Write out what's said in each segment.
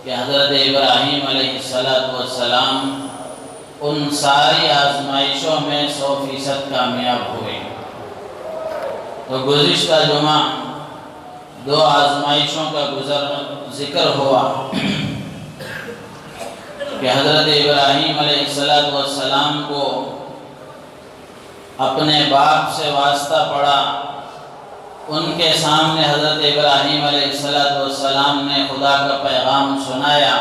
کہ حضرت ابراہیم علیہ السلام ان ساری آزمائشوں میں 100% کامیاب ہوئے۔ تو گزشتہ جمعہ 2 آزمائشوں کا ذکر ہوا کہ حضرت ابراہیم علیہ السلام کو اپنے باپ سے واسطہ پڑا، ان کے سامنے حضرت ابراہیم علیہ السلام نے خدا کا پیغام سنایا۔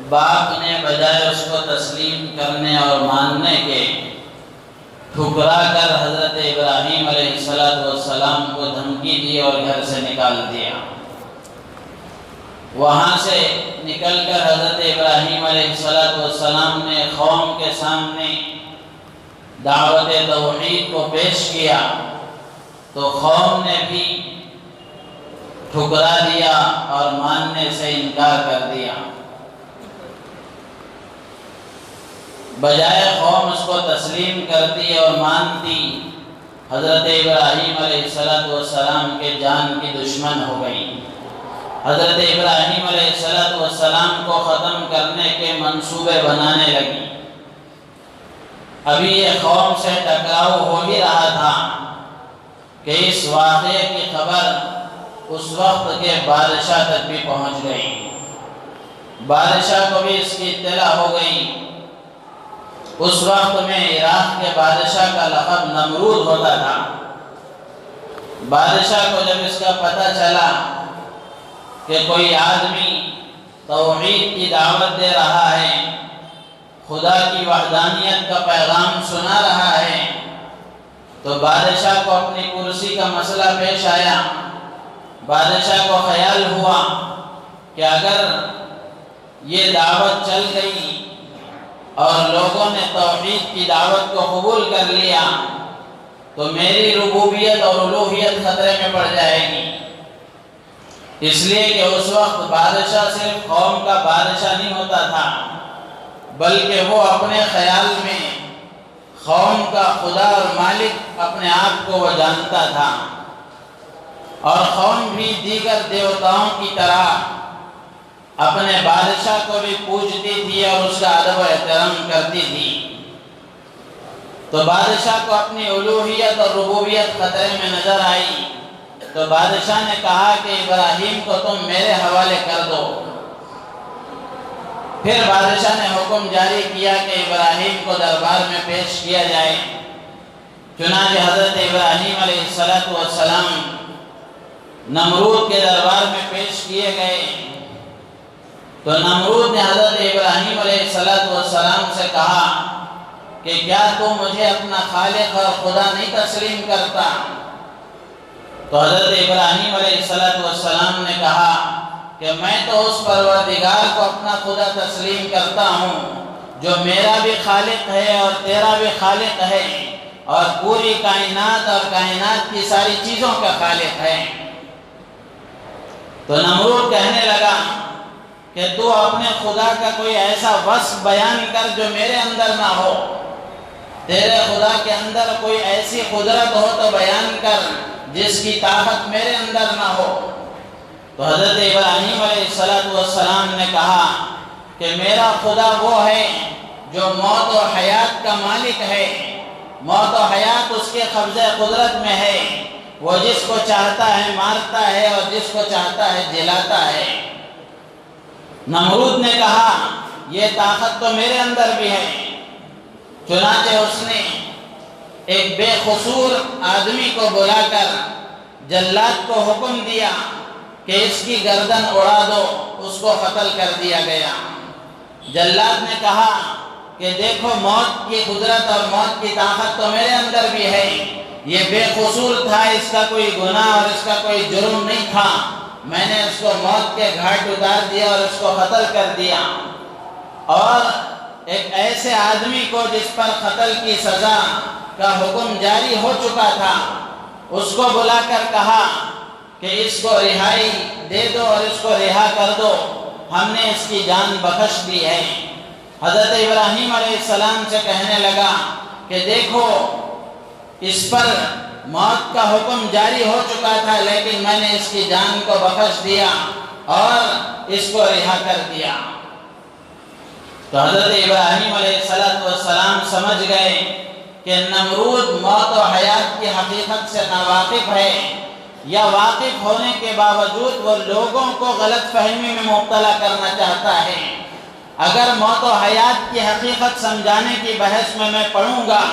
باپ نے بجائے اس کو تسلیم کرنے اور ماننے کے ٹھکرا کر حضرت ابراہیم علیہ السلام کو دھمکی دی اور گھر سے نکال دیا۔ وہاں سے نکل کر حضرت ابراہیم علیہ السلام نے قوم کے سامنے دعوت توحید کو پیش کیا، تو قوم نے بھی ٹھکرا دیا اور ماننے سے انکار کر دیا۔ بجائے قوم اس کو تسلیم کرتی اور مانتی، حضرت ابراہیم علیہ السلام کے جان کی دشمن ہو گئی۔ حضرت ابراہیم علیہ السلام کو ختم کرنے کے منصوبے بنانے لگی۔ ابھی یہ قوم سے ٹکراؤ ہو ہی رہا تھا کہ اس واقعے کی خبر اس وقت کے بادشاہ تک بھی پہنچ گئی۔ بادشاہ کو بھی اس کی اطلاع ہو گئی۔ اس وقت میں عراق کے بادشاہ کا لقب نمرود ہوتا تھا۔ بادشاہ کو جب اس کا پتہ چلا کہ کوئی آدمی توحید کی دعوت دے رہا ہے، خدا کی وحدانیت کا پیغام سنا رہا ہے، تو بادشاہ کو اپنی کرسی کا مسئلہ پیش آیا۔ بادشاہ کو خیال ہوا کہ اگر یہ دعوت چل گئی اور لوگوں نے توحید کی دعوت کو قبول کر لیا تو میری ربوبیت اور الوہیت خطرے میں پڑ جائے گی۔ اس لیے کہ اس وقت بادشاہ صرف قوم کا بادشاہ نہیں ہوتا تھا، بلکہ وہ اپنے خیال میں قوم کا خدا اور مالک اپنے آپ کو وہ جانتا تھا، اور قوم بھی دیگر دیوتاؤں کی طرح اپنے بادشاہ کو بھی پوجتی تھی اور اس کا ادب و احترام کرتی تھی۔ تو بادشاہ کو اپنی الوہیت اور ربوبیت خطرے میں نظر آئی، تو بادشاہ نے کہا کہ ابراہیم کو تم میرے حوالے کر دو۔ پھر بادشاہ نے حکم جاری کیا کہ ابراہیم کو دربار میں پیش کیا جائے۔ چنانچہ حضرت ابراہیم علیہ السلام نمرود کے دربار میں پیش کیے گئے، تو نمرود نے حضرت ابراہیم علیہ السلام سے کہا کہ کیا تو مجھے اپنا خالق اور خدا نہیں تسلیم کرتا؟ تو حضرت ابراہیم علیہ السلام نے کہا کہ میں تو اس پروردگار کو اپنا خدا تسلیم کرتا ہوں جو میرا بھی خالق ہے اور تیرا بھی خالق ہے، اور پوری کائنات اور کائنات کی ساری چیزوں کا خالق ہے۔ تو نمرود کہنے لگا کہ تو اپنے خدا کا کوئی ایسا وصف بیان کر جو میرے اندر نہ ہو، تیرے خدا کے اندر کوئی ایسی قدرت ہو تو بیان کر جس کی طاقت میرے اندر نہ ہو۔ تو حضرت ابراہیم علیہ السلام نے کہا کہ میرا خدا وہ ہے جو موت و حیات کا مالک ہے، موت و حیات اس کے قبضہ قدرت میں ہے، وہ جس کو چاہتا ہے مارتا ہے اور جس کو چاہتا ہے جلاتا ہے۔ نمرود نے کہا یہ طاقت تو میرے اندر بھی ہے۔ چنانچہ اس نے ایک بے قصور آدمی کو بلا کر جلاد کو حکم دیا کہ اس کی گردن اڑا دو، اس کو قتل کر دیا گیا۔ جلاد نے کہا کہ دیکھو موت کی قدرت اور موت کی طاقت تو میرے اندر بھی ہے، یہ بے قصور تھا، اس کا کوئی گناہ اور اس کا کوئی جرم نہیں تھا، میں نے اس کو موت کے گھاٹ اتار دیا اور اس کو قتل کر دیا۔ اور ایک ایسے آدمی کو جس پر قتل کی سزا کا حکم جاری ہو چکا تھا، اس کو بلا کر کہا کہ اس کو رہائی دے دو اور اس کو رہا کر دو، ہم نے اس کی جان بخش دی ہے۔ حضرت ابراہیم علیہ السلام سے کہنے لگا کہ دیکھو اس پر موت کا حکم جاری ہو چکا تھا، لیکن میں نے اس کی جان کو بخش دیا، اور اس کو رہا کر دیا۔ تو حضرت ابراہیم علیہ السلام سمجھ گئے کہ نمرود موت و حیات کی حقیقت سے ناواقف ہے، یا واقف ہونے کے باوجود وہ لوگوں کو غلط فہمی میں مبتلا کرنا چاہتا ہے۔ اگر موت و حیات کی حقیقت سمجھانے کی بحث میں پڑھوں گا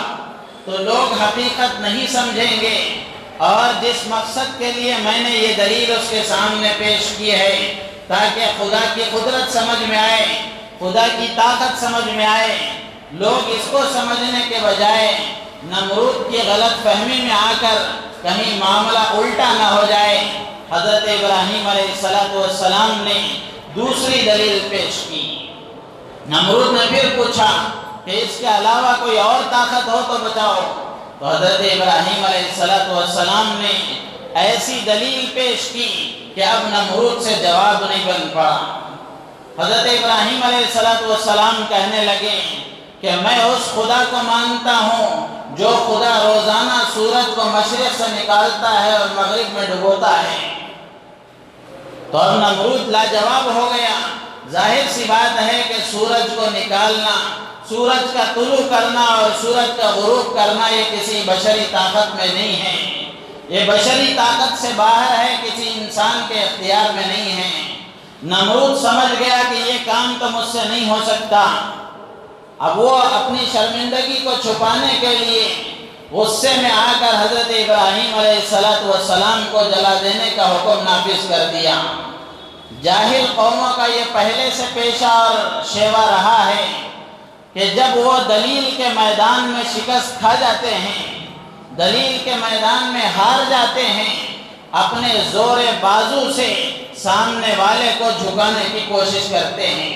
تو لوگ حقیقت نہیں سمجھیں گے، اور جس مقصد کے لیے میں نے یہ دلیل اس کے سامنے پیش کی ہے تاکہ خدا کی قدرت سمجھ میں آئے، خدا کی طاقت سمجھ میں آئے، لوگ اس کو سمجھنے کے بجائے نمرود کی غلط فہمی میں آ کر کہیں معاملہ الٹا نہ ہو جائے، حضرت ابراہیم علیہ السلام نے دوسری دلیل پیش کی۔ نمرود نے پھر پوچھا کہ اس کے علاوہ کوئی اور طاقت ہو تو بتاؤ، تو حضرت ابراہیم علیہ السلام نے ایسی دلیل پیش کی کہ اب نمرود سے جواب نہیں بن پڑا۔ حضرت ابراہیم علیہ السلام کہنے لگے کہ میں اس خدا کو مانتا ہوں جو خدا روزانہ سورج کو مشرق سے نکالتا ہے اور مغرب میں ڈبوتا ہے۔ تو اب نمرود لاجواب ہو گیا۔ ظاہر سی بات ہے کہ سورج کو نکالنا، سورج کا طلوع کرنا اور سورج کا غروب کرنا یہ کسی بشری طاقت میں نہیں ہے، یہ بشری طاقت سے باہر ہے، کسی انسان کے اختیار میں نہیں ہے۔ نمرود سمجھ گیا کہ یہ کام تو مجھ سے نہیں ہو سکتا۔ اب وہ اپنی شرمندگی کو چھپانے کے لیے غصے میں آ کر حضرت ابراہیم علیہ السلام کو جلا دینے کا حکم نافذ کر دیا۔ جاہل قوموں کا یہ پہلے سے پیشہ اور شیوا رہا ہے کہ جب وہ دلیل کے میدان میں شکست کھا جاتے ہیں، دلیل کے میدان میں ہار جاتے ہیں، اپنے زور بازو سے سامنے والے کو جھکانے کی کوشش کرتے ہیں،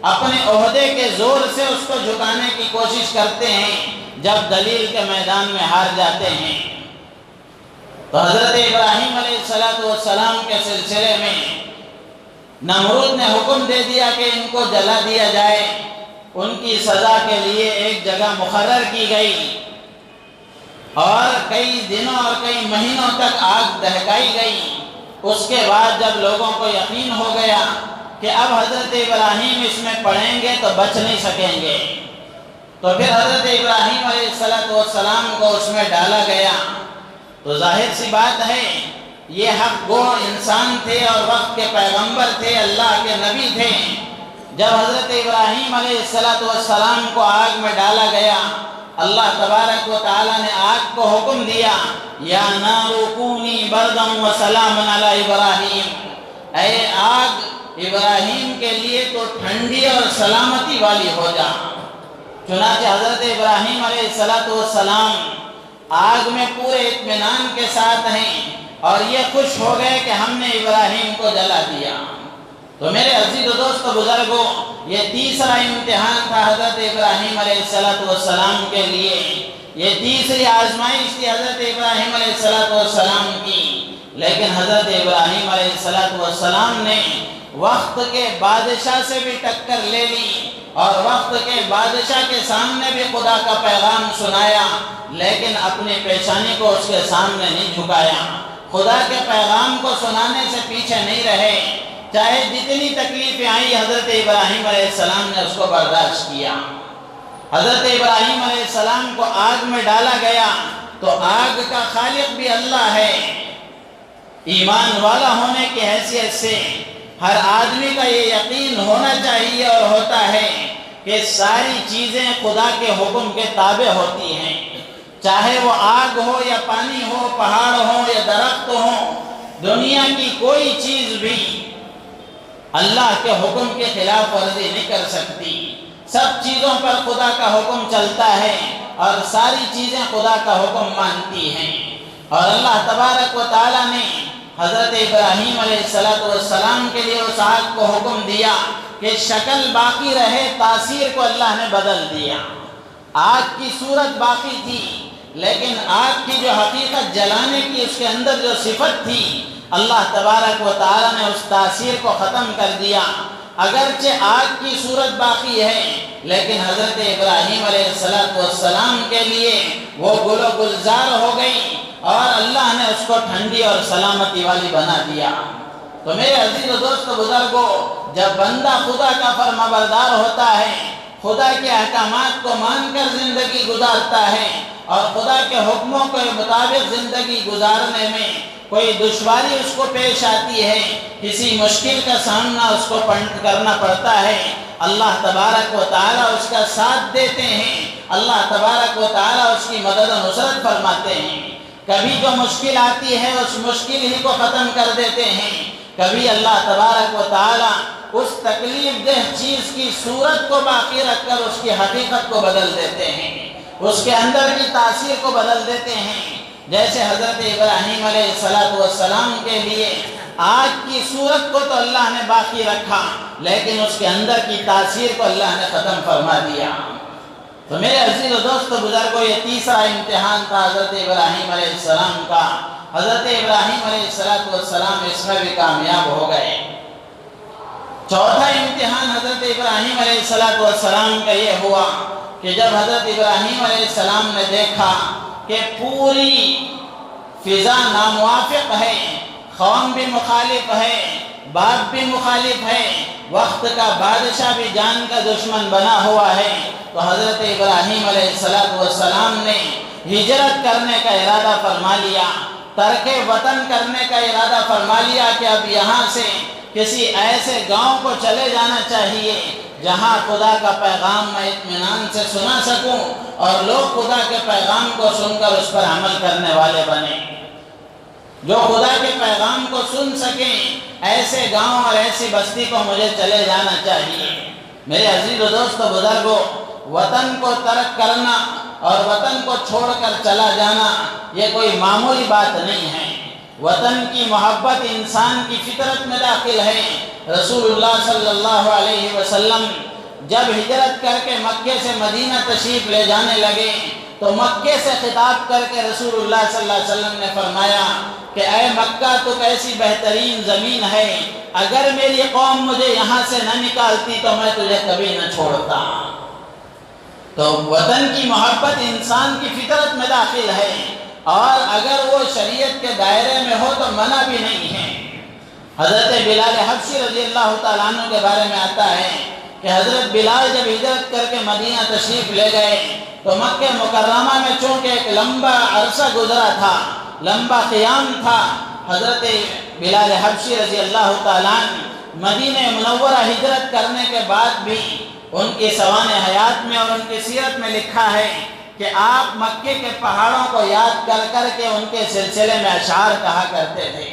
اپنے عہدے کے زور سے اس کو جھکانے کی کوشش کرتے ہیں۔ جب دلیل کے میدان میں ہار جاتے ہیں تو حضرت ابراہیم علیہ السلام کے سلسلے میں نمرود نے حکم دے دیا کہ ان کو جلا دیا جائے۔ ان کی سزا کے لیے ایک جگہ مقرر کی گئی اور کئی دنوں اور کئی مہینوں تک آگ دہکائی گئی۔ اس کے بعد جب لوگوں کو یقین ہو گیا کہ اب حضرت ابراہیم اس میں پڑیں گے تو بچ نہیں سکیں گے، تو پھر حضرت ابراہیم علیہ السلام کو اس میں ڈالا گیا۔ تو ظاہر سی بات ہے یہ حق گو انسان تھے اور وقت کے پیغمبر تھے، اللہ کے نبی تھے۔ جب حضرت ابراہیم علیہ السلام کو آگ میں ڈالا گیا، اللہ تبارک و تعالی نے آگ کو حکم دیا، یا نار کونی بردا و سلام علی ابراہیم، اے آگ ابراہیم کے لیے تو ٹھنڈی اور سلامتی والی ہو جا۔ چنانچہ حضرت ابراہیم علیہ السلام آگ میں پورے اطمینان کے ساتھ ہیں اور یہ خوش ہو گئے کہ ہم نے ابراہیم کو جلا دیا۔ تو میرے عزیز و دوست و بزرگوں، یہ تیسرا امتحان تھا حضرت ابراہیم علیہ السلام کے لیے، یہ تیسری آزمائش تھی حضرت ابراہیم علیہ السلام کی۔ لیکن حضرت ابراہیم علیہ السلام نے وقت کے بادشاہ سے بھی ٹکر لے لی اور وقت کے بادشاہ کے سامنے بھی خدا کا پیغام سنایا، لیکن اپنی پیشانی کو اس کے سامنے نہیں جھکایا، خدا کے پیغام کو سنانے سے پیچھے نہیں رہے۔ چاہے جتنی تکلیفیں آئی حضرت ابراہیم علیہ السلام نے اس کو برداشت کیا۔ حضرت ابراہیم علیہ السلام کو آگ میں ڈالا گیا تو آگ کا خالق بھی اللہ ہے۔ ایمان والا ہونے کی حیثیت سے ہر آدمی کا یہ یقین ہونا چاہیے اور ہوتا ہے کہ ساری چیزیں خدا کے حکم کے تابع ہوتی ہیں، چاہے وہ آگ ہو یا پانی ہو، پہاڑ ہو یا درخت ہو، دنیا کی کوئی چیز بھی اللہ کے حکم کے خلاف ورزی نہیں کر سکتی۔ سب چیزوں پر خدا کا حکم چلتا ہے اور ساری چیزیں خدا کا حکم مانتی ہیں۔ اور اللہ تبارک و تعالی نے حضرت ابراہیم علیہ السلام کے لیے اس آگ کو حکم دیا کہ شکل باقی رہے، تاثیر کو اللہ نے بدل دیا۔ آگ کی صورت باقی تھی لیکن آگ کی جو حقیقت جلانے کی اس کے اندر جو صفت تھی، اللہ تبارک و تعالی نے اس تاثیر کو ختم کر دیا۔ اگرچہ آگ کی صورت باقی ہے لیکن حضرت ابراہیم علیہ السلام کے لیے وہ گل و گلزار ہو گئی اور اللہ نے اس کو ٹھنڈی اور سلامتی والی بنا دیا۔ تو میرے عزیز و دوست بزرگوں، جب بندہ خدا کا فرمانبردار ہوتا ہے، خدا کے احکامات کو مان کر زندگی گزارتا ہے اور خدا کے حکموں کے مطابق زندگی گزارنے میں کوئی دشواری اس کو پیش آتی ہے، کسی مشکل کا سامنا اس کو کرنا پڑتا ہے، اللہ تبارک و تعالیٰ اس کا ساتھ دیتے ہیں، اللہ تبارک و تعالیٰ اس کی مدد و نصرت فرماتے ہیں۔ کبھی جو مشکل آتی ہے اس مشکل ہی کو ختم کر دیتے ہیں، کبھی اللہ تبارک و تعالیٰ اس تکلیف دہ چیز کی صورت کو باقی رکھ کر اس کی حقیقت کو بدل دیتے ہیں، اس کے اندر کی تاثیر کو بدل دیتے ہیں۔ جیسے حضرت ابراہیم علیہ السلام کے لیے آگ کی صورت کو تو اللہ نے باقی رکھا، لیکن اس کے اندر کی تاثیر کو اللہ نے ختم فرما دیا۔ تو میرے عزیز و دوست بزرگوں، یہ تیسرا امتحان تھا حضرت ابراہیم علیہ السلام کا۔ حضرت ابراہیم علیہ السلام اس میں بھی کامیاب ہو گئے۔ چوتھا امتحان حضرت ابراہیم علیہ السلام کا یہ ہوا کہ جب حضرت ابراہیم علیہ السلام نے دیکھا کہ پوری فضا ناموافق ہے، قوم بھی مخالف ہے، باپ بھی مخالف ہے، وقت کا بادشاہ بھی جان کا دشمن بنا ہوا ہے، تو حضرت ابراہیم علیہ السلام نے ہجرت کرنے کا ارادہ فرما لیا، ترک وطن کرنے کا ارادہ فرما لیا کہ اب یہاں سے کسی ایسے گاؤں کو چلے جانا چاہیے جہاں خدا کا پیغام میں اطمینان سے سنا سکوں اور لوگ خدا کے پیغام کو سن کر اس پر عمل کرنے والے بنیں، جو خدا کے پیغام کو سن سکیں، ایسے گاؤں اور ایسی بستی کو مجھے چلے جانا چاہیے۔ میرے عزیز و دوست بزرگوں، وطن کو ترک کرنا اور وطن کو چھوڑ کر چلا جانا یہ کوئی معمولی بات نہیں ہے۔ وطن کی محبت انسان کی فطرت میں داخل ہے۔ رسول اللہ صلی اللہ علیہ وسلم جب ہجرت کر کے مکے سے مدینہ تشریف لے جانے لگے تو مکے سے خطاب کر کے رسول اللہ صلی اللہ علیہ وسلم نے فرمایا کہ اے مکہ، تو کیسی بہترین زمین ہے، اگر میری قوم مجھے یہاں سے نہ نکالتی تو میں تجھے کبھی نہ چھوڑتا۔ تو وطن کی محبت انسان کی فطرت میں داخل ہے، اور اگر وہ شریعت کے دائرے میں ہو تو منع بھی نہیں ہے۔ حضرت بلال حبشی رضی اللہ تعالیٰ عنہ کے بارے میں آتا ہے کہ حضرت بلال جب ہجرت کر کے مدینہ تشریف لے گئے تو مکہ مکرمہ میں چونکہ ایک لمبا عرصہ گزرا تھا، لمبا قیام تھا، حضرت بلال حبشی رضی اللہ تعالیٰ عنہ مدینہ منورہ ہجرت کرنے کے بعد بھی ان کی سوانح حیات میں اور ان کی سیرت میں لکھا ہے کہ آپ مکے کے پہاڑوں کو یاد کر کر کے ان کے سلسلے میں اشعار کہا کرتے تھے،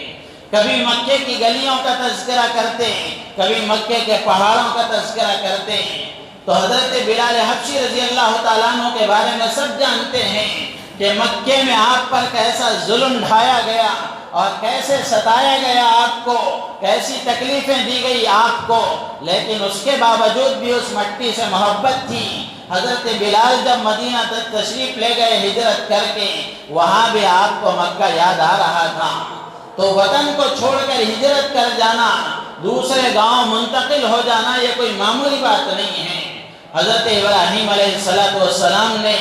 کبھی مکے کی گلیوں کا تذکرہ کرتے ہیں، کبھی مکے کے پہاڑوں کا تذکرہ کرتے ہیں۔ تو حضرت بلال حبشی رضی اللہ تعالیٰ عنہ کے بارے میں سب جانتے ہیں کہ مکے میں آپ پر کیسا ظلم ڈھایا گیا اور کیسے ستایا گیا، آپ کو کیسی تکلیفیں دی گئی آپ کو، لیکن اس کے باوجود بھی اس مٹی سے محبت تھی۔ حضرت بلال جب مدینہ تک تشریف لے گئے ہجرت کر کے، وہاں بھی آپ کو مکہ یاد آ رہا تھا۔ تو وطن کو چھوڑ کر ہجرت کر جانا، دوسرے گاؤں منتقل ہو جانا، یہ کوئی معمولی بات نہیں ہے۔ حضرت ابراہیم علیہ السلام نے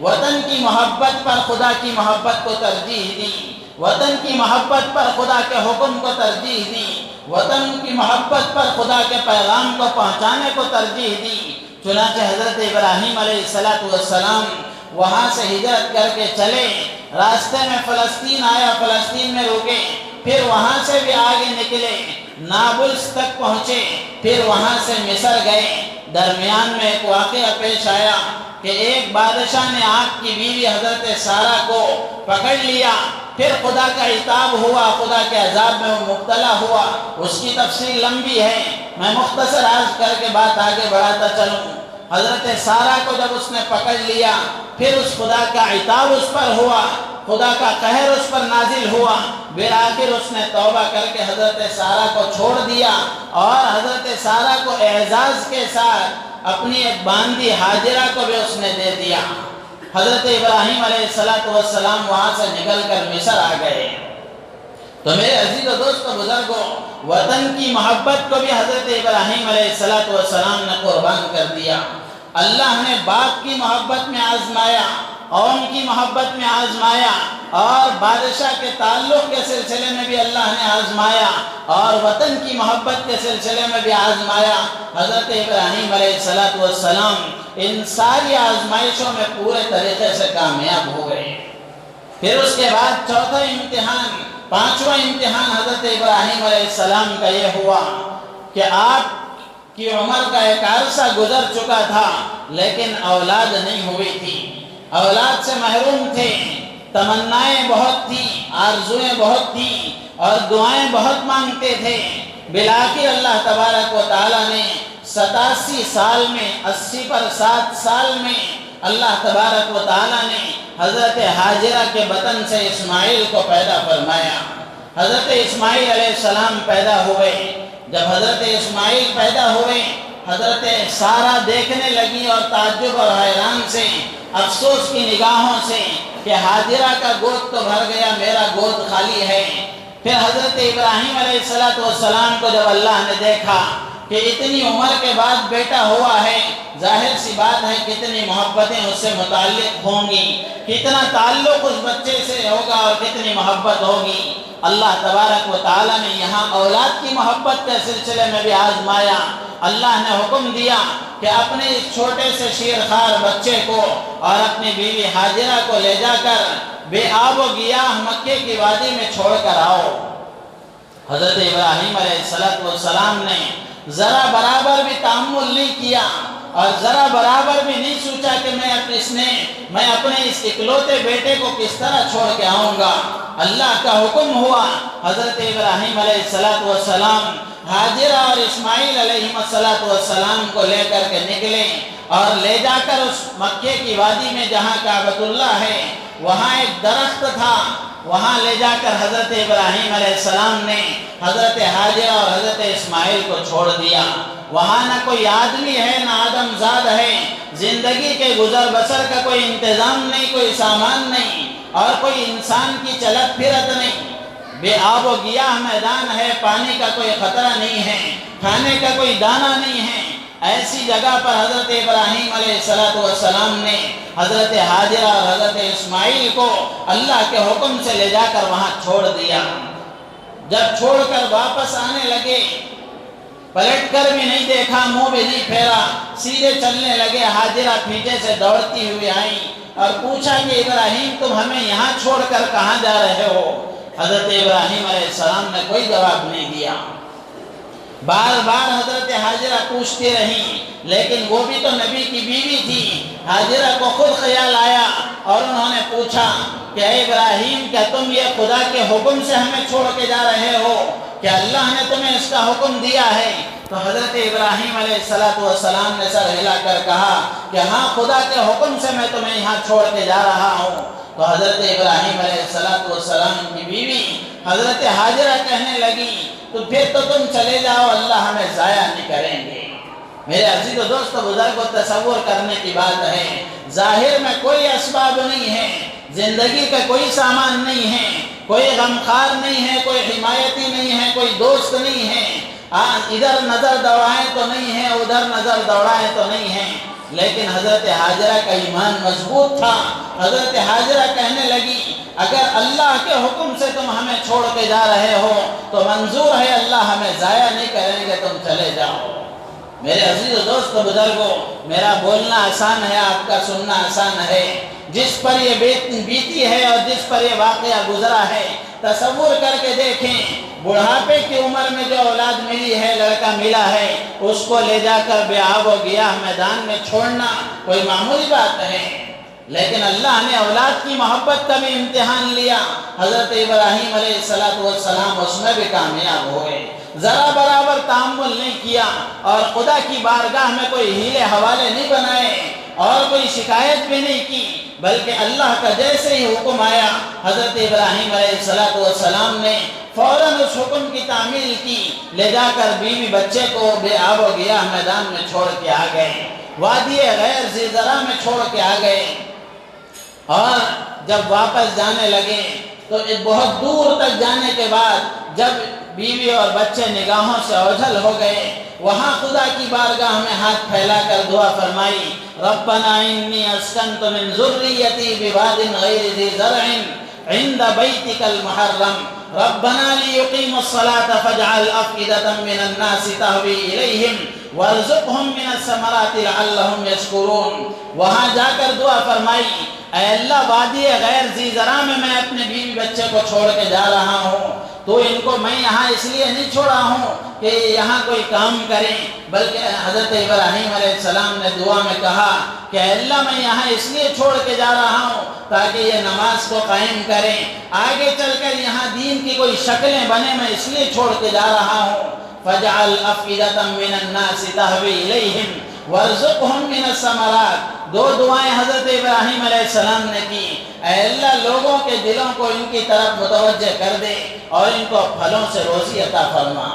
وطن کی محبت پر خدا کی محبت کو ترجیح دی، وطن کی محبت پر خدا کے حکم کو ترجیح دی، وطن کی محبت پر خدا کے پیغام کو پہنچانے کو ترجیح دی۔ چنانچہ حضرت ابراہیم علیہ السلام وہاں سے ہجرت کر کے چلے، راستے میں فلسطین آیا، فلسطین میں رکے، پھر وہاں سے بھی آگے نکلے، نابلس تک پہنچے، پھر وہاں سے مصر گئے۔ درمیان میں ایک واقعہ پیش آیا کہ ایک بادشاہ نے آپ کی بیوی حضرت سارہ کو پکڑ لیا، پھر خدا کا عتاب ہوا، خدا کے عذاب میں وہ مبتلا ہوا۔ اس کی تفصیل لمبی ہے، میں مختصر عرض کر کے بات آگے بڑھاتا چلوں۔ حضرت سارہ کو جب اس نے پکڑ لیا، پھر اس خدا کا عتاب اس پر ہوا، خدا کا قہر اس پر نازل ہوا۔ بالآخر اس نے توبہ کر کے حضرت سارہ کو چھوڑ دیا اور حضرت سارہ کو اعزاز کے ساتھ اپنی ایک باندی ہاجرہ کو بھی اس نے دے دیا۔ حضرت ابراہیم علیہ السلام وہاں سے نکل کر مصر آ گئے۔ تو میرے عزیز و دوست و بزرگوں، وطن کی محبت کو بھی حضرت ابراہیم علیہ السلام نے قربان کر دیا۔ اللہ نے باپ کی محبت میں آزمایا اور ان کی محبت میں آزمایا، اور بادشاہ کے تعلق کے سلسلے میں بھی اللہ نے آزمایا، اور وطن کی محبت کے سلسلے میں بھی آزمایا۔ حضرت ابراہیم علیہ السلام ان ساری آزمائشوں میں پورے طریقے سے کامیاب ہو گئے۔ پھر اس کے بعد چوتھا امتحان، پانچواں امتحان حضرت ابراہیم علیہ السلام کا یہ ہوا کہ آپ کی عمر کا ایک عرصہ گزر چکا تھا لیکن اولاد نہیں ہوئی تھی، اولاد سے محروم تھے، تمنائیں بہت تھی، آرزویں بہت تھی اور دعائیں بہت مانگتے تھے۔ بالآخر اللہ تبارک و تعالیٰ نے 87 سال میں، 80 پر 7 سال میں اللہ تبارک و تعالیٰ نے حضرت حاجرہ کے بطن سے اسماعیل کو پیدا فرمایا۔ حضرت اسماعیل علیہ السلام پیدا ہوئے۔ جب حضرت اسماعیل پیدا ہوئے، حضرت سارہ دیکھنے لگی اور تعجب اور حیران سے، افسوس کی نگاہوں سے کہ حاجرہ کا گود تو بھر گیا، میرا گود خالی ہے۔ پھر حضرت ابراہیم علیہ السلام کو جب اللہ نے دیکھا کہ اتنی عمر کے بعد بیٹا ہوا ہے، ظاہر سی بات ہے کتنی محبتیں اس سے متعلق ہوں گی، کتنا تعلق اس بچے سے ہوگا اور کتنی محبت ہوگی۔ اللہ تبارک و تعالیٰ نے یہاں اولاد کی محبت کے سلسلے میں بھی آزمایا۔ اللہ نے حکم دیا کہ اپنے اس چھوٹے سے شیرخوار بچے کو اور اپنی بیوی حاجرہ کو لے جا کر بے آب و گیاہ مکے کی وادی میں چھوڑ کر آؤ۔ حضرت ابراہیم علیہ السلام نے ذرا برابر بھی تأمل نہیں کیا اور ذرا برابر بھی نہیں سوچا کہ میں اپنے اس اکلوتے بیٹے کو کس طرح چھوڑ کے آؤں گا۔ اللہ کا حکم ہوا، حضرت ابراہیم علیہ السلام حاجرہ اور اسماعیل علیہ السلام کو لے کر کے نکلے اور لے جا کر اس مکے کی وادی میں جہاں کعبۃ اللہ ہے، وہاں ایک درخت تھا، وہاں لے جا کر حضرت ابراہیم علیہ السلام نے حضرت حاجرہ اور حضرت اسماعیل کو چھوڑ دیا۔ وہاں نہ کوئی آدمی ہے، نہ آدم زاد ہے، زندگی کے گزر بسر کا کوئی انتظام نہیں، کوئی سامان نہیں اور کوئی انسان کی چلت پھرت نہیں۔ بے آب و گیاہ میدان ہے، پانی کا کوئی خطرہ نہیں ہے، کھانے کا کوئی دانہ نہیں ہے۔ ایسی جگہ پر حضرت ابراہیم علیہ السلام نے حضرت حاجرہ اور حضرت اسماعیل کو اللہ کے حکم سے لے جا کر وہاں چھوڑ دیا۔ جب چھوڑ کر واپس آنے لگے، پلٹ کر بھی نہیں دیکھا، منہ بھی نہیں پھیرا، سیدھے چلنے لگے۔ حاجرہ پیچھے سے دوڑتی ہوئی آئیں اور پوچھا کہ ابراہیم تم ہمیں یہاں چھوڑ کر کہاں جا رہے ہو؟ حضرت ابراہیم علیہ السلام نے کوئی جواب نہیں دیا۔ بار بار حضرت حاجرہ پوچھتی رہیں، لیکن وہ بھی تو نبی کی بیوی تھی۔ حاجرہ کو خود خیال آیا اور انہوں نے پوچھا کہ اے ابراہیم، کیا تم یہ خدا کے حکم سے ہمیں چھوڑ کے جا رہے ہو؟ کیا اللہ نے تمہیں اس کا حکم دیا ہے؟ تو حضرت ابراہیم علیہ السلام نے سر ہلا کر کہا کہ ہاں، خدا کے حکم سے میں تمہیں یہاں چھوڑ کے جا رہا ہوں۔ تو حضرت ابراہیم علیہ السلام کی بیوی حضرت حاجرہ کہنے لگی تو پھر تو تم چلے جاؤ، اللہ ہمیں ضائع نہیں کریں گے۔ میرے عزیز و دوست بزرگوں، تصور کرنے کی بات ہے، ظاہر میں کوئی اسباب نہیں ہے، زندگی کا کوئی سامان نہیں ہے، کوئی غمخوار نہیں ہے، کوئی حمایتی نہیں ہے، کوئی دوست نہیں ہے، ادھر نظر دوڑائیں تو نہیں ہے، ادھر نظر دوڑائیں تو نہیں ہے، لیکن حضرت حاجرہ کا ایمان مضبوط تھا۔ حضرت حاجرہ کہنے لگی اگر اللہ کے حکم سے تم ہمیں چھوڑ کے جا رہے ہو تو منظور ہے، اللہ ہمیں ضائع نہیں کریں گے، تم چلے جاؤ۔ میرے عزیز و دوست بزرگوں، میرا بولنا آسان ہے، آپ کا سننا آسان ہے۔ جس پر یہ بیتی ہے اور جس پر یہ واقعہ گزرا ہے، تصور کر کے دیکھیں، بڑھاپے کی عمر میں جو اولاد ملی ہے، لڑکا ملا ہے، اس کو لے جا کر بے آب و گیاہ میدان میں چھوڑنا کوئی معمولی بات ہے، لیکن اللہ نے اولاد کی محبت کا بھی امتحان لیا۔ حضرت ابراہیم علیہ السلام اس میں بھی کامیاب ہوئے، ذرا برابر تأمل نہیں کیا اور خدا کی بارگاہ میں کوئی ہیلے حوالے نہیں بنائے اور کوئی شکایت بھی نہیں کی، بلکہ اللہ کا جیسے ہی حکم آیا، حضرت ابراہیم علیہ السلام نے فوراً اس حکم کی تعمیل کی، لے جا کر بیوی بچے کو بے آب و گیاہ میدان میں چھوڑ کے آ گئے، وادی غیر ذی زرع میں چھوڑ کے آ گئے۔ اور جب واپس جانے لگے، تو بہت دور تک جانے کے بعد جب بیوی اور بچے نگاہوں سے اوجھل ہو گئے، وہاں خدا کی بارگاہ میں ہاتھ پھیلا کر دعا فرمائی، ربنا انی اسکنت من ذریتی بواد غیر ذی زرع عند بیتک المحرم ربنا لیقیموا الصلاة فاجعل افئدة من الناس تہوی الیہم وارزقہم من الثمرات لعلہم یشکرون۔ وہاں جا کر دعا فرمائی، اے اللہ وادی غیر ذی زرع میں اپنے بیوی بچے کو چھوڑ کے جا رہا ہوں، تو ان کو میں یہاں اس لیے نہیں چھوڑا ہوں کہ یہاں کوئی کام کریں، بلکہ حضرت ابراہیم علیہ السلام نے دعا میں کہا کہ اے اللہ میں یہاں اس لیے چھوڑ کے جا رہا ہوں تاکہ یہ نماز کو قائم کریں، آگے چل کر یہاں دین کی کوئی شکلیں بنے، میں اس لیے چھوڑ کے جا رہا ہوں۔ فَجْعَلْ أَفْئِدَةً مِّنَ النَّاسِ تَهْوِي إِلَيْهِمْ وَارْزُقْهُم مِّنَ الثَّمَرَاتِ۔ دو دعائیں حضرت ابراہیم علیہ السلام نے کی، اے اللہ لوگوں کے دلوں کو ان کی طرف متوجہ کر دے اور ان کو پھلوں سے روزی عطا فرما،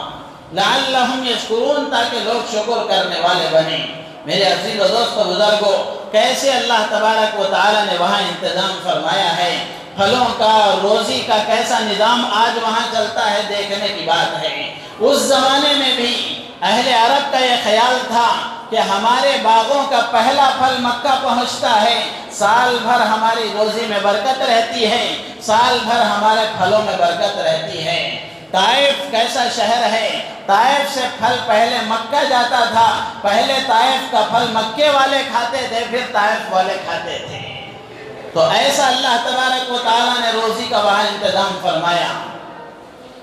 لعلہم یشکرون، تاکہ لوگ شکر کرنے والے بنیں۔ میرے عزیز و دوست و بزرگوں، کیسے اللہ تبارک و تعالی نے وہاں انتظام فرمایا ہے، پھلوں کا روزی کا کیسا نظام آج وہاں چلتا ہے، دیکھنے کی بات ہے۔ اس زمانے میں بھی اہل عرب کا یہ خیال تھا کہ ہمارے باغوں کا پہلا پھل مکہ پہنچتا ہے، سال بھر ہماری روزی میں برکت رہتی ہے، سال بھر ہمارے پھلوں میں برکت رہتی ہے۔ طائف کیسا شہر ہے، طائف سے پھل پہلے مکہ جاتا تھا، پہلے طائف کا پھل مکے والے کھاتے تھے، پھر طائف والے کھاتے تھے۔ تو ایسا اللہ تبارک و تعالیٰ نے روزی کا وہاں انتظام فرمایا۔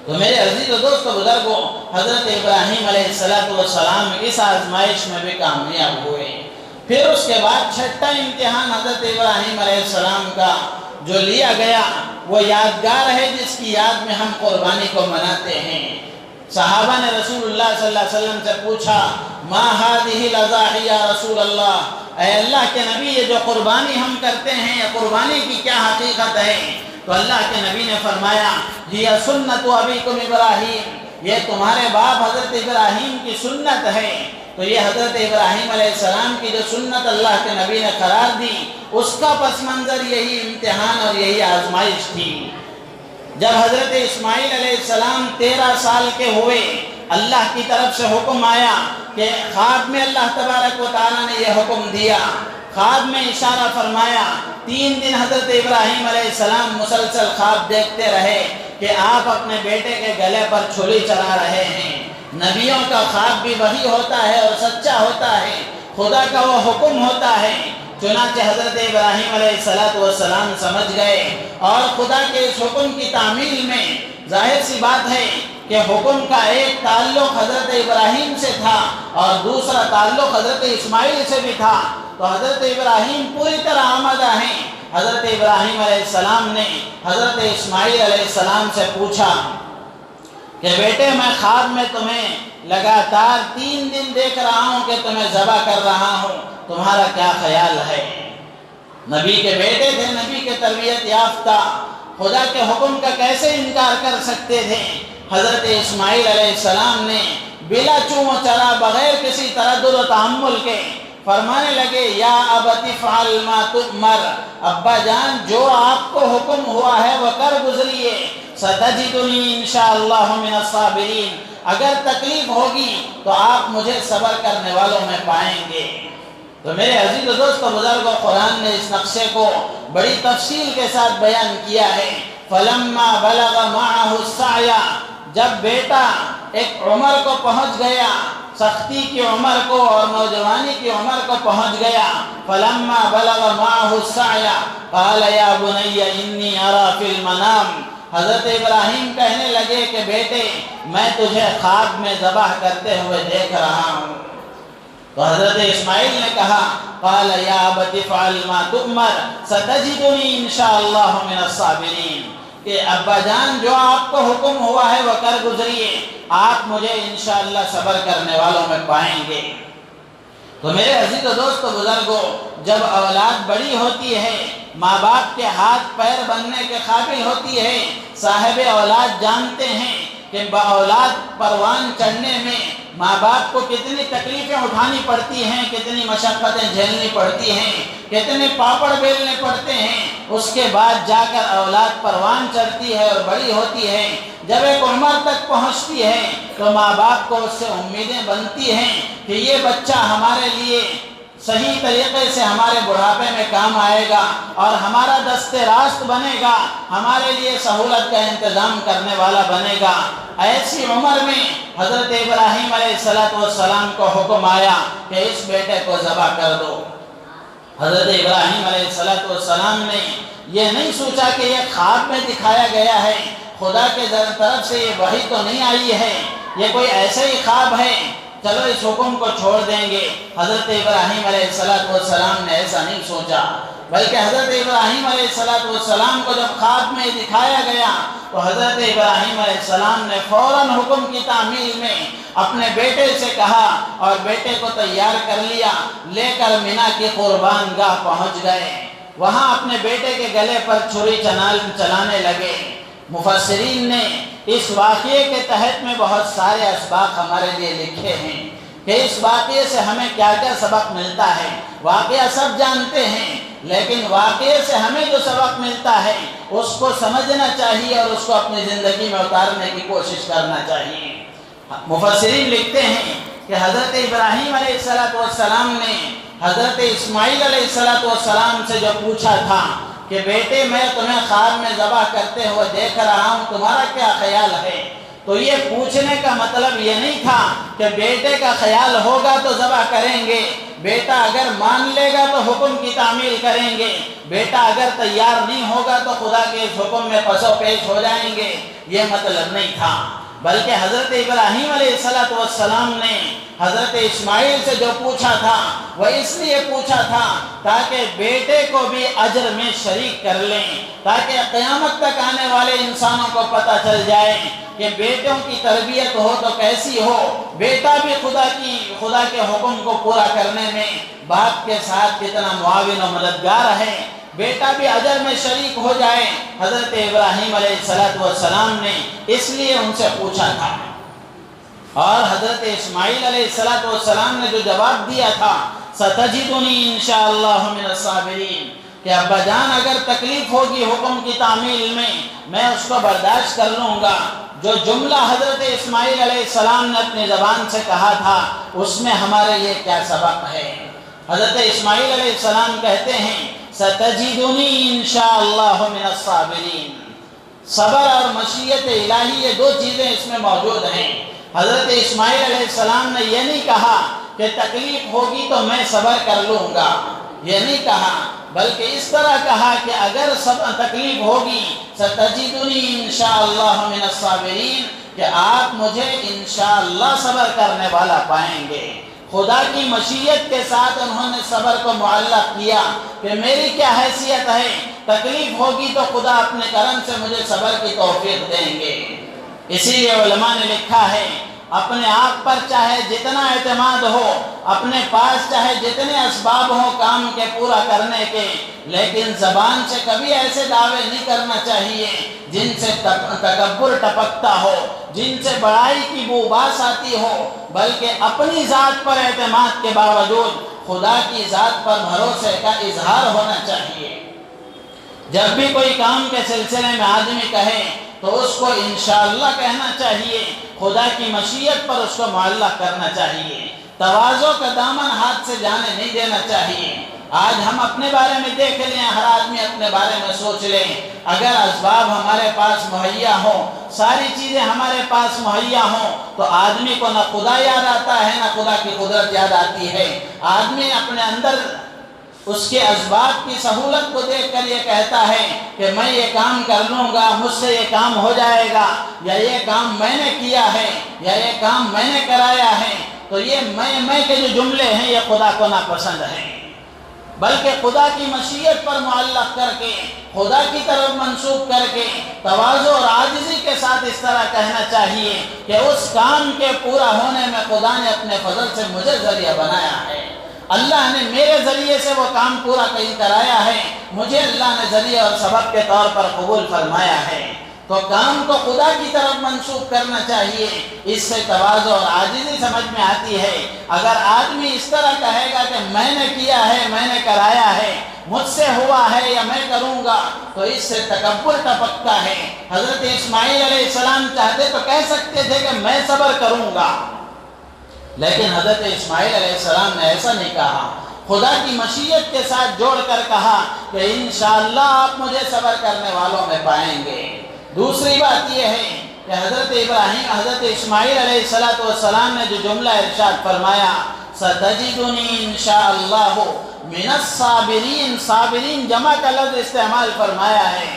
تو میرے عزیز و دوست و بزرگوں، حضرت ابراہیم علیہ السلام اس آزمائش میں بھی کامیاب ہوئے۔ پھر اس کے بعد چھٹا امتحان حضرت ابراہیم علیہ السلام کا جو لیا گیا وہ یادگار ہے، جس کی یاد میں ہم قربانی کو مناتے ہیں۔ صحابہ نے رسول اللہ صلی اللہ علیہ وسلم سے پوچھا، ما هذه الاضاحی یا رسول اللہ، اے اللہ کے نبی یہ جو قربانی ہم کرتے ہیں، یہ قربانی کی کیا حقیقت ہے؟ تو اللہ کے نبی نے فرمایا، یہ سنت ابیکم ابراہیم، یہ تمہارے باپ حضرت ابراہیم کی سنت ہے۔ تو یہ حضرت ابراہیم علیہ السلام کی جو سنت اللہ کے نبی نے قرار دی، اس کا پس منظر یہی امتحان اور یہی آزمائش تھی۔ جب حضرت اسماعیل علیہ السلام 13 سال کے ہوئے، اللہ کی طرف سے حکم آیا کہ خواب میں اللہ تبارک و تعالیٰ نے یہ حکم دیا، خواب میں اشارہ فرمایا۔ 3 دن حضرت ابراہیم علیہ السلام مسلسل خواب دیکھتے رہے کہ آپ اپنے بیٹے کے گلے پر چھری چلا رہے ہیں۔ نبیوں کا خواب بھی وہی ہوتا ہے اور سچا ہوتا ہے، خدا کا وہ حکم ہوتا ہے۔ چنانچہ حضرت ابراہیم علیہ السلام سمجھ گئے، اور خدا کے اس حکم کی تعمیل میں ظاہر سی بات ہے کہ حکم کا ایک تعلق حضرت ابراہیم سے تھا اور دوسرا تعلق حضرت اسماعیل سے بھی تھا۔ تو حضرت ابراہیم پوری طرح آمادہ ہیں۔ حضرت ابراہیم علیہ السلام نے حضرت اسماعیل علیہ السلام سے پوچھا کہ بیٹے میں خواب میں تمہیں لگاتار 3 دن دیکھ رہا ہوں کہ تمہیں ذبح کر رہا ہوں، تمہارا کیا خیال ہے؟ نبی کے بیٹے تھے، نبی کے تربیت یافتہ، خدا کے حکم کا کیسے انکار کر سکتے تھے؟ حضرت اسماعیل علیہ السلام نے بلا چوں و چرا، بغیر کسی تردد و تحمل کے فرمانے لگے، یا ابت افعل ما تؤمر، ابا جان جو آپ کو حکم ہوا ہے وہ کر گزریے، ستجدنی انشاءاللہ من الصابرین، اگر تکلیف ہوگی تو آپ مجھے صبر کرنے والوں میں پائیں گے۔ تو میرے عزیز و دوست و بزرگوں، قرآن نے اس نقشے کو بڑی تفصیل کے ساتھ بیان کیا ہے۔ فلما بلغ معه السعی، جب بیٹا ایک عمر کو پہنچ گیا، سختی کی عمر کو اور نوجوانی کی عمر کو پہنچ گیا، فلما بلغ معه السعی قال یا بنی انی اری فی المنام، حضرت ابراہیم کہنے لگے کہ بیٹے میں تجھے خواب میں ذبح کرتے ہوئے دیکھ رہا ہوں۔ تو حضرت اسماعیل نے کہا، قال یا ابت افعل ما تؤمر ستجدنی انشاءاللہ من الصابرین، کہ ابا جان جو آپ کو حکم ہوا ہے وہ کر گزریے، آپ مجھے انشاءاللہ صبر کرنے والوں میں پائیں گے۔ تو میرے عزیز و دوست و بزرگوں، جب اولاد بڑی ہوتی ہے، ماں باپ کے ہاتھ پیر بننے کے قابل ہوتی ہے، صاحب اولاد جانتے ہیں کہ با اولاد پروان چڑھنے میں ماں باپ کو کتنی تکلیفیں اٹھانی پڑتی ہیں، کتنی مشقتیں جھیلنی پڑتی ہیں، کتنے پاپڑ بیلنے پڑتے ہیں، اس کے بعد جا کر اولاد پروان چڑھتی ہے اور بڑی ہوتی ہے، جب ایک عمر تک پہنچتی ہے تو ماں باپ کو اس سے امیدیں بنتی ہیں کہ یہ بچہ ہمارے لیے صحیح طریقے سے ہمارے بڑھاپے میں کام آئے گا اور ہمارا دست راست بنے گا، ہمارے لیے سہولت کا انتظام کرنے والا بنے گا۔ ایسی عمر میں حضرت ابراہیم علیہ السلام کو حکم آیا کہ اس بیٹے کو ذبح کر دو۔ حضرت ابراہیم علیہ السلام نے یہ نہیں سوچا کہ یہ خواب میں دکھایا گیا ہے، خدا کے طرف سے یہ وحی تو نہیں آئی ہے، یہ کوئی ایسے ہی خواب ہے، چلو اس حکم کو چھوڑ دیں گے۔ حضرت ابراہیم علیہ السلام نے ایسا نہیں سوچا، بلکہ حضرت ابراہیم علیہ السلام کو جب خواب میں دکھایا گیا تو حضرت ابراہیم علیہ السلام نے فوراً حکم کی تعمیل میں اپنے بیٹے سے کہا اور بیٹے کو تیار کر لیا، لے کر مینا کی قربان گاہ پہنچ گئے۔ وہاں اپنے بیٹے کے گلے پر چھری چلانے لگے۔ مفسرین نے اس واقعے کے تحت میں بہت سارے اسباق ہمارے لیے لکھے ہیں کہ اس واقعے سے ہمیں کیا کیا سبق ملتا ہے۔ واقعہ سب جانتے ہیں، لیکن واقعے سے ہمیں جو سبق ملتا ہے اس کو سمجھنا چاہیے اور اس کو اپنی زندگی میں اتارنے کی کوشش کرنا چاہیے۔ مفسرین لکھتے ہیں کہ حضرت ابراہیم علیہ السلام نے حضرت اسماعیل علیہ السلام سے جو پوچھا تھا کہ بیٹے میں تمہیں خواب میں ذبح کرتے ہوئے دیکھ رہا ہوں، تمہارا کیا خیال ہے؟ تو یہ پوچھنے کا مطلب یہ نہیں تھا کہ بیٹے کا خیال ہوگا تو ذبح کریں گے، بیٹا اگر مان لے گا تو حکم کی تعمیل کریں گے، بیٹا اگر تیار نہیں ہوگا تو خدا کے اس حکم میں پس و پیش ہو جائیں گے، یہ مطلب نہیں تھا۔ بلکہ حضرت ابراہیم علیہ السلام نے حضرت اسماعیل سے جو پوچھا تھا وہ اس لیے پوچھا تھا تاکہ بیٹے کو بھی اجر میں شریک کر لیں، تاکہ قیامت تک آنے والے انسانوں کو پتہ چل جائے کہ بیٹوں کی تربیت ہو تو کیسی ہو، بیٹا بھی خدا کے حکم کو پورا کرنے میں باپ کے ساتھ کتنا معاون و مددگار ہے، بیٹا بھی اجر میں شریک ہو جائے۔ حضرت ابراہیم علیہ السلام نے اس لیے ان سے پوچھا تھا، اور حضرت اسماعیل علیہ السلام نے جو جواب دیا تھا ستجدنی انشاءاللہ من الصابرین، کہ ابا جان اگر تکلیف ہوگی حکم کی تعمیل میں اس کو برداشت کر لوں گا۔ جو جملہ حضرت اسماعیل علیہ السلام نے اپنی زبان سے کہا تھا اس میں ہمارے لیے کیا سبق ہے؟ حضرت اسماعیل علیہ السلام کہتے ہیں ستجدنی انشاءاللہ من الصابرین، صبر اور مشیت الہی یہ دو چیزیں اس میں موجود ہیں۔ حضرت اسماعیل علیہ السلام نے یہ نہیں کہا کہ تکلیف ہوگی تو میں صبر کر لوں گا، یہ نہیں کہا، بلکہ اس طرح کہا کہ اگر تکلیف ہوگی ستجدنی انشاءاللہ من الصابرین، کہ آپ مجھے انشاءاللہ صبر کرنے والا پائیں گے۔ خدا کی مشیت کے ساتھ انہوں نے صبر کو معلق کیا کہ میری کیا حیثیت ہے، تکلیف ہوگی تو خدا اپنے کرم سے مجھے صبر کی توفیق دیں گے۔ اسی لیے علماء نے لکھا ہے اپنے آپ پر چاہے جتنا اعتماد ہو، اپنے پاس چاہے جتنے اسباب ہوں کام کے پورا کرنے کے، لیکن زبان سے کبھی ایسے دعوے نہیں کرنا چاہیے جن سے تکبر ٹپکتا ہو، جن سے بڑائی کی بو باس آتی ہو، بلکہ اپنی ذات پر اعتماد کے باوجود خدا کی ذات پر بھروسے کا اظہار ہونا چاہیے۔ جب بھی کوئی کام کے سلسلے میں آدمی کہے تو اس کو انشاءاللہ کہنا چاہیے، خدا کی مشیت پر اس کو معلق کرنا چاہیے، تواضع کا دامن ہاتھ سے جانے نہیں دینا چاہیے۔ آج ہم اپنے بارے میں دیکھ لیں، ہر آدمی اپنے بارے میں سوچ لیں، اگر اسباب ہمارے پاس مہیا ہوں، ساری چیزیں ہمارے پاس مہیا ہوں تو آدمی کو نہ خدا یاد آتا ہے نہ خدا کی قدرت یاد آتی ہے۔ آدمی اپنے اندر اس کے اسباب کی سہولت کو دیکھ کر یہ کہتا ہے کہ میں یہ کام کر لوں گا، مجھ سے یہ کام ہو جائے گا، یا یہ کام میں نے کیا ہے، یا یہ کام میں نے کرایا ہے۔ تو یہ میں کے جو جملے ہیں یہ خدا کو ناپسند ہیں، بلکہ خدا کی مشیت پر معلق کر کے، خدا کی طرف منسوب کر کے تواضع اور عاجزی کے ساتھ اس طرح کہنا چاہیے کہ اس کام کے پورا ہونے میں خدا نے اپنے فضل سے مجھے ذریعہ بنایا ہے، اللہ نے میرے ذریعے سے وہ کام پورا کرایا ہے، مجھے اللہ نے ذریعہ اور سبب کے طور پر قبول فرمایا ہے۔ تو کام کو خدا کی طرف منسوب کرنا چاہیے۔ اس سے تواضع اور عاجزی سمجھ میں آتی ہے۔ اگر آدمی اس طرح کہے گا کہ میں نے کیا ہے، میں نے کرایا ہے، مجھ سے ہوا ہے یا میں کروں گا، تو اس سے تکبر ٹپکتا ہے۔ حضرت اسماعیل علیہ السلام چاہتے تو کہہ سکتے تھے کہ میں صبر کروں گا، لیکن حضرت اسماعیل علیہ السلام نے ایسا نہیں کہا۔ خدا کی مشیت کے ساتھ جوڑ کر کہا کہ انشاءاللہ آپ مجھے صبر کرنے والوں میں پائیں گے۔ دوسری بات یہ ہے کہ حضرت اسماعیل علیہ السلام نے جو جملہ ارشاد فرمایا سَتَجِدُنِي انشاءاللہ من الصابرین، صابرین جمع کا لفظ استعمال فرمایا ہے،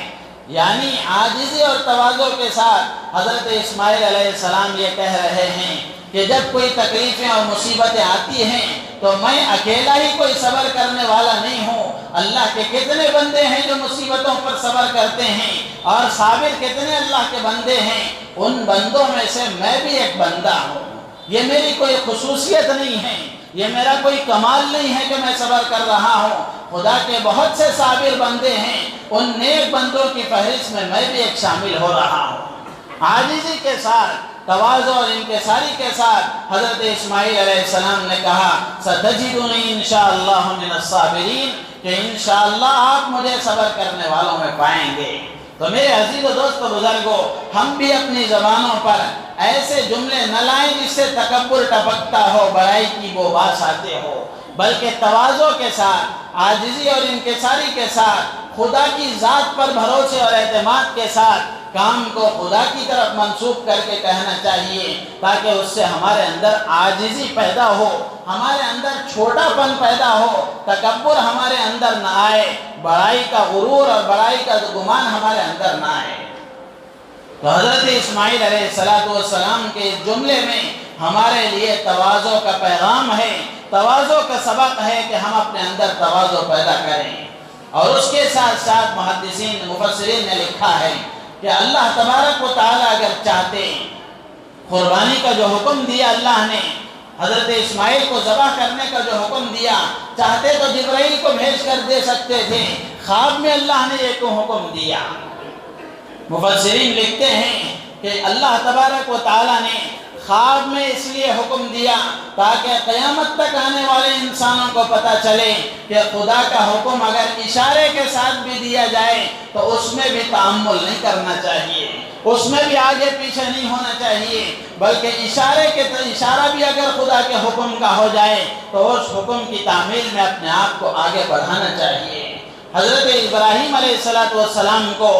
یعنی عاجزی اور تواضع کے ساتھ حضرت اسماعیل علیہ السلام یہ کہہ رہے ہیں کہ جب کوئی تکلیفیں اور مصیبتیں آتی ہیں تو میں اکیلا ہی کوئی صبر کرنے والا نہیں ہوں۔ اللہ کے کتنے بندے ہیں جو مصیبتوں پر صبر کرتے ہیں، اور صابر کتنے اللہ کے بندے ہیں، ان بندوں میں سے میں بھی ایک بندہ ہوں۔ یہ میری کوئی خصوصیت نہیں ہے، یہ میرا کوئی کمال نہیں ہے کہ میں صبر کر رہا ہوں۔ خدا کے بہت سے صابر بندے ہیں، ان نیک بندوں کی فہرست میں میں بھی ایک شامل ہو رہا ہوں۔ عاجزی کے ساتھ، تواضع اور انکساری کے ساتھ حضرت اسماعیل علیہ السلام نے کہا سَتَجِدُنِي انشاءاللہ من الصابرین، کہ انشاءاللہ آپ مجھے صبر کرنے والوں میں پائیں گے۔ تو میرے عزیز و دوست و بزرگوں، ہم بھی اپنی زبانوں پر ایسے جملے نہ لائیں جس سے تکبر ٹپکتا ہو، بڑائی کی وہ بات آتے ہو، بلکہ تواضع کے ساتھ، عاجزی اور انکساری کے ساتھ، خدا کی ذات پر بھروسے اور اعتماد کے ساتھ کام کو خدا کی طرف منسوب کر کے کہنا چاہیے، تاکہ اس سے ہمارے اندر عاجزی پیدا ہو، ہمارے اندر چھوٹا پن پیدا ہو، تکبر ہمارے اندر نہ آئے، بڑائی کا غرور اور بڑائی کا گمان ہمارے اندر نہ آئے۔ تو حضرت اسماعیل علیہ السلام کے اس جملے میں ہمارے لیے تواضع کا پیغام ہے، تواضع کا سبق ہے کہ ہم اپنے اندر تواضع پیدا کریں۔ اور اس کے ساتھ ساتھ محدثین مفسرین نے لکھا ہے کہ اللہ تبارک و تعالیٰ اگر چاہتے، قربانی کا جو حکم دیا اللہ نے، حضرت اسماعیل کو ذبح کرنے کا جو حکم دیا، چاہتے تو جبرائیل کو بھیج کر دے سکتے تھے، خواب میں اللہ نے یہ کو حکم دیا۔ مفسرین لکھتے ہیں کہ اللہ تبارک و تعالیٰ نے خواب میں اس لیے حکم دیا تاکہ قیامت تک آنے والے انسانوں کو پتہ چلے کہ خدا کا حکم اگر اشارے کے ساتھ بھی دیا جائے تو اس میں بھی تأمل نہیں کرنا چاہیے، اس میں بھی آگے پیچھے نہیں ہونا چاہیے، بلکہ اشارہ بھی اگر خدا کے حکم کا ہو جائے تو اس حکم کی تعمیل میں اپنے آپ کو آگے بڑھانا چاہیے۔ حضرت ابراہیم علیہ السلام کو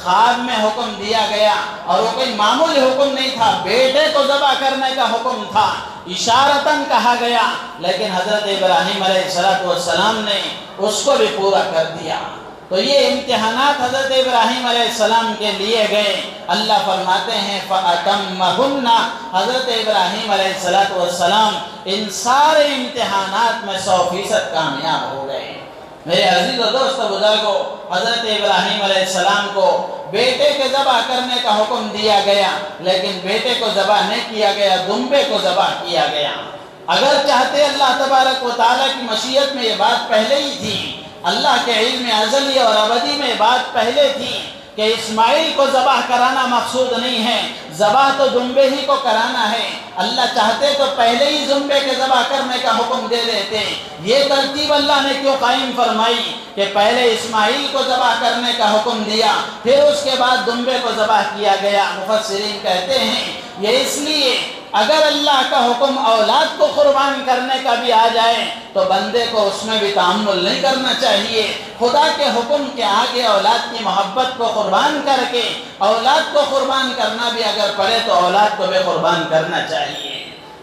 خواب میں حکم دیا گیا، اور وہ کوئی معمولی حکم نہیں تھا، بیٹے کو ذبح کرنے کا حکم تھا، اشارتاً کہا گیا، لیکن حضرت ابراہیم علیہ السلام نے اس کو بھی پورا کر دیا۔ تو یہ امتحانات حضرت ابراہیم علیہ السلام کے لیے گئے۔ اللہ فرماتے ہیں فَأَتَمَّهُنَّ، حضرت ابراہیم علیہ السلام ان سارے امتحانات میں 100% کامیاب ہو گئے۔ میرے عزیز و دوست و بزرگوں، حضرت ابراہیم علیہ السلام کو بیٹے کے ذبح کرنے کا حکم دیا گیا، لیکن بیٹے کو ذبح نہیں کیا گیا، دمبے کو ذبح کیا گیا۔ اگر چاہتے اللہ تبارک و تعالیٰ کی مشیت میں یہ بات پہلے ہی تھی، اللہ کے علم ازلی اور ابدی میں یہ بات پہلے تھی کہ اسماعیل کو ذبح کرانا مقصود نہیں ہے، ذبح تو دمبے ہی کو کرانا ہے۔ اللہ چاہتے تو پہلے ہی دمبے کے ذبح کرنے کا حکم دے دیتے۔ یہ ترتیب اللہ نے کیوں قائم فرمائی کہ پہلے اسماعیل کو ذبح کرنے کا حکم دیا، پھر اس کے بعد دمبے کو ذبح کیا گیا؟ مفسرین کہتے ہیں یہ اس لیے اگر اللہ کا حکم اولاد کو قربان کرنے کا بھی آ جائے تو بندے کو اس میں بھی تأمل نہیں کرنا چاہیے۔ خدا کے حکم کے آگے اولاد کی محبت کو قربان کر کے اولاد کو قربان کرنا بھی اگر پڑے تو اولاد کو بھی قربان کرنا چاہیے۔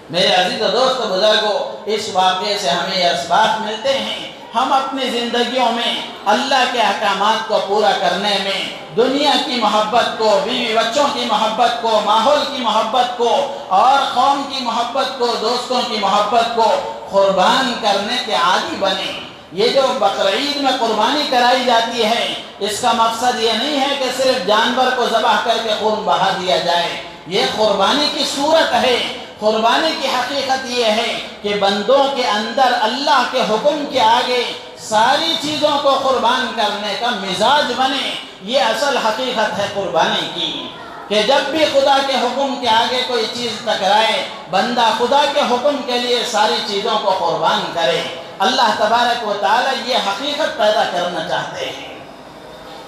میرے عزیز و دوست و بزرگوں، اس واقعے سے ہمیں یہ اسباق ملتے ہیں، ہم اپنی زندگیوں میں اللہ کے احکامات کو پورا کرنے میں دنیا کی محبت کو، بیوی بچوں کی محبت کو، ماحول کی محبت کو، اور قوم کی محبت کو، دوستوں کی محبت کو قربان کرنے کے عادی بنے۔ یہ جو بقرعید میں قربانی کرائی جاتی ہے، اس کا مقصد یہ نہیں ہے کہ صرف جانور کو ذبح کر کے خون بہا دیا جائے، یہ قربانی کی صورت ہے۔ قربانی کی حقیقت یہ ہے کہ بندوں کے اندر اللہ کے حکم کے آگے ساری چیزوں کو قربان کرنے کا مزاج بنے. یہ اصل حقیقت ہے قربانی کی، کہ جب بھی خدا کے حکم کے آگے کوئی چیز ٹکرائے، بندہ خدا کے حکم کے لیے ساری چیزوں کو قربان کرے. اللہ تبارک و تعالی یہ حقیقت پیدا کرنا چاہتے ہیں.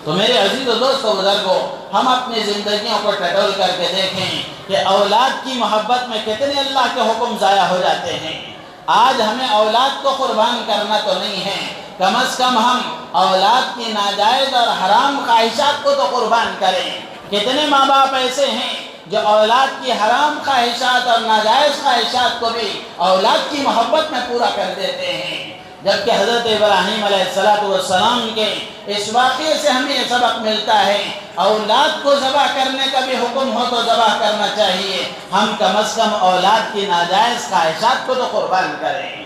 تو میرے عزیز و دوستو بزرگوں، ہم اپنی زندگیوں کو ٹٹول کر کے دیکھیں کہ اولاد کی محبت میں کتنے اللہ کے حکم ضائع ہو جاتے ہیں. آج ہمیں اولاد کو قربان کرنا تو نہیں ہے، کم از کم ہم اولاد کی ناجائز اور حرام خواہشات کو تو قربان کریں. کتنے ماں باپ ایسے ہیں جو اولاد کی حرام خواہشات اور ناجائز خواہشات کو بھی اولاد کی محبت میں پورا کر دیتے ہیں. جبکہ حضرت ابراہیم علیہ السلام کے اس واقعے سے ہمیں یہ سبق ملتا ہے، اولاد کو ذبح کرنے کا بھی حکم ہو تو ذبح کرنا چاہیے. ہم کم از کم اولاد کی ناجائز خواہشات کو تو قربان کریں،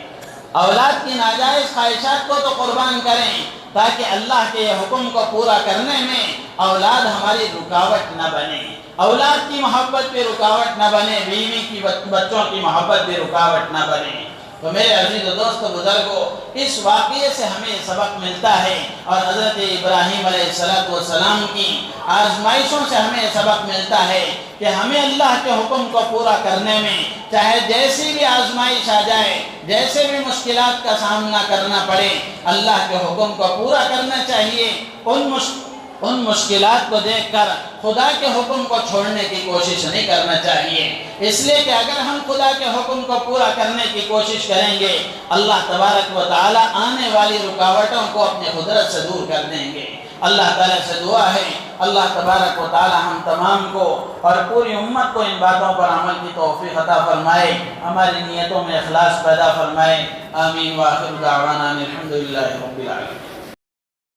اولاد کی ناجائز خواہشات کو تو قربان کریں، تاکہ اللہ کے حکم کو پورا کرنے میں اولاد ہماری رکاوٹ نہ بنے، اولاد کی محبت بھی رکاوٹ نہ بنے، بیوی کی بچوں کی محبت بھی رکاوٹ نہ بنے. تو میرے عزیز و دوست بزرگوں، اس واقعے سے ہمیں سبق ملتا ہے، اور حضرت ابراہیم علیہ السلام کی آزمائشوں سے ہمیں سبق ملتا ہے کہ ہمیں اللہ کے حکم کو پورا کرنے میں چاہے جیسی بھی آزمائش آ جائے، جیسے بھی مشکلات کا سامنا کرنا پڑے، اللہ کے حکم کو پورا کرنا چاہیے. ان مشکلات کو دیکھ کر خدا کے حکم کو چھوڑنے کی کوشش نہیں کرنا چاہیے، اس لیے کہ اگر ہم خدا کے حکم کو پورا کرنے کی کوشش کریں گے، اللہ تبارک و تعالی آنے والی رکاوٹوں کو اپنے قدرت سے دور کر دیں گے. اللہ تعالیٰ سے دعا ہے اللہ تبارک و تعالی ہم تمام کو اور پوری امت کو ان باتوں پر عمل کی توفیق عطا فرمائے، ہماری نیتوں میں اخلاص پیدا فرمائے. آمین. وآخر دعوانا الحمدللہ رب العالمین.